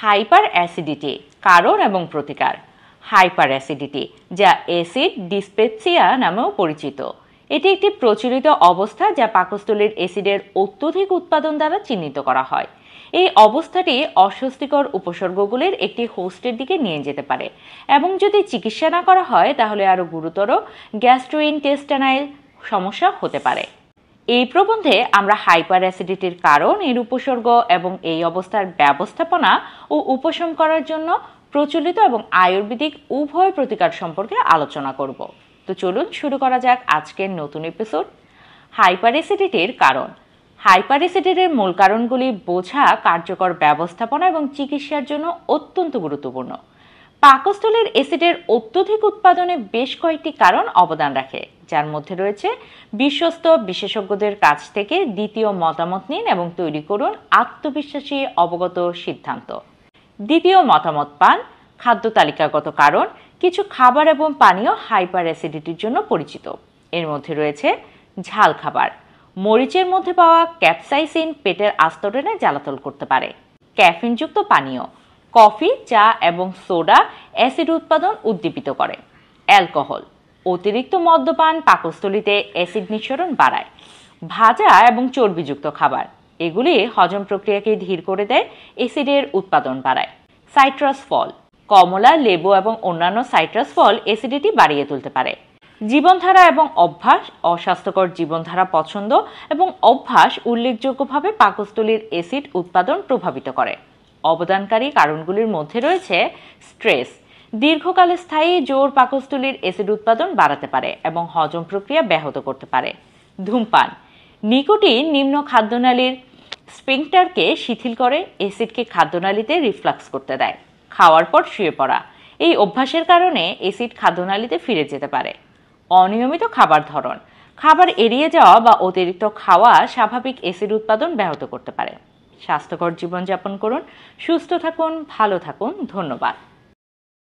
Hyper acidity কারণ এবং প্রতিকার। হাইপার অ্যাসিডিটি, যা অ্যাসিড ডিসপেপসিয়া নামেও পরিচিত, এটি একটি প্রচলিত অবস্থা যা পাকস্থলীর অ্যাসিডের অত্যধিক উৎপাদন দ্বারা চিহ্নিত করা হয়। এই অবস্থাটি অস্বস্তিকর উপসর্গগুলির একটি হোস্টের দিকে নিয়ে যেতে পারে এবং যদি চিকিৎসা না করা হয় তাহলে আরও গুরুতর গ্যাস্ট্রোইন্টেস্টাইনাল সমস্যা হতে পারে। এই প্রবন্ধে আমরা হাইপার অ্যাসিডিটির কারণ, এর উপসর্গ এবং এই অবস্থার ব্যবস্থাপনা ও উপশম করার জন্য প্রচলিত এবং আয়ুর্বেদিক উভয় প্রতিকার সম্পর্কে আলোচনা করব। তো চলুন শুরু করা যাক আজকের নতুন এপিসোড। হাইপার অ্যাসিডিটির কারণ। হাইপার অ্যাসিডিটির মূল কারণগুলি বোঝা কার্যকর ব্যবস্থাপনা এবং চিকিৎসার জন্য অত্যন্ত গুরুত্বপূর্ণ। পাকস্থলীর অ্যাসিডের অত্যধিক উৎপাদনে বেশ কয়েকটি কারণ অবদান রাখে, যার মধ্যে রয়েছে বিশ্বস্ত বিশেষজ্ঞদের কাছ থেকে দ্বিতীয় মতামত নিন এবং তৈরি করুন আত্মবিশ্বাসী অবগত সিদ্ধান্ত। দ্বিতীয় মতামত পান। খাদ্য তালিকাগত কারণ। কিছু খাবার এবং পানীয় হাইপার অ্যাসিডিটির জন্য পরিচিত। এর মধ্যে রয়েছে ঝাল খাবার। মরিচের মধ্যে পাওয়া ক্যাপসাইসিন পেটের আস্তরণে জ্বালাতল করতে পারে। ক্যাফিনযুক্ত পানীয়। কফি, চা এবং সোডা অ্যাসিড উৎপাদন উদ্দীপিত করে। অ্যালকোহল। অতিরিক্ত মদ্যপান পাকস্থলীতে অ্যাসিড নিঃসরণ বাড়ায়। ভাজা এবং চর্বিযুক্ত খাবার, এগুলি হজম প্রক্রিয়াকে ধীর করে দেয়, অ্যাসিডের উৎপাদন বাড়ায়। সাইট্রাস ফল। কমলা, লেবু এবং অন্যান্য সাইট্রাস ফল অ্যাসিডিটি বাড়িয়ে তুলতে পারে। জীবনধারা এবং অভ্যাস। অস্বাস্থ্যকর জীবনধারা পছন্দ এবং অভ্যাস উল্লেখযোগ্যভাবে পাকস্থলীর অ্যাসিড উৎপাদন প্রভাবিত করে। অবদানকারী কারণগুলির মধ্যে রয়েছে স্ট্রেস। দীর্ঘকালে স্থায়ী জোর পাকস্থলীর অ্যাসিড উৎপাদন বাড়াতে পারে এবং হজম প্রক্রিয়া ব্যাহত করতে পারে। ধূমপান। নিকোটিন নিম্ন খাদ্যনালীর স্ফিংক্টারকে শিথিল করে, অ্যাসিডকে খাদ্যনালীতে রিফ্লাক্স করতে দেয়। খাওয়ার পর শুয়ে পড়া। এই অভ্যাসের কারণে অ্যাসিড খাদ্যনালীতে ফিরে যেতে পারে। অনিয়মিত খাবার ধরন। খাবার এড়িয়ে যাওয়া বা অতিরিক্ত খাওয়া স্বাভাবিক অ্যাসিড উৎপাদন ব্যাহত করতে পারে। স্বাস্থ্যকর জীবনযাপন করুন, সুস্থ থাকুন, ভালো থাকুন। ধন্যবাদ।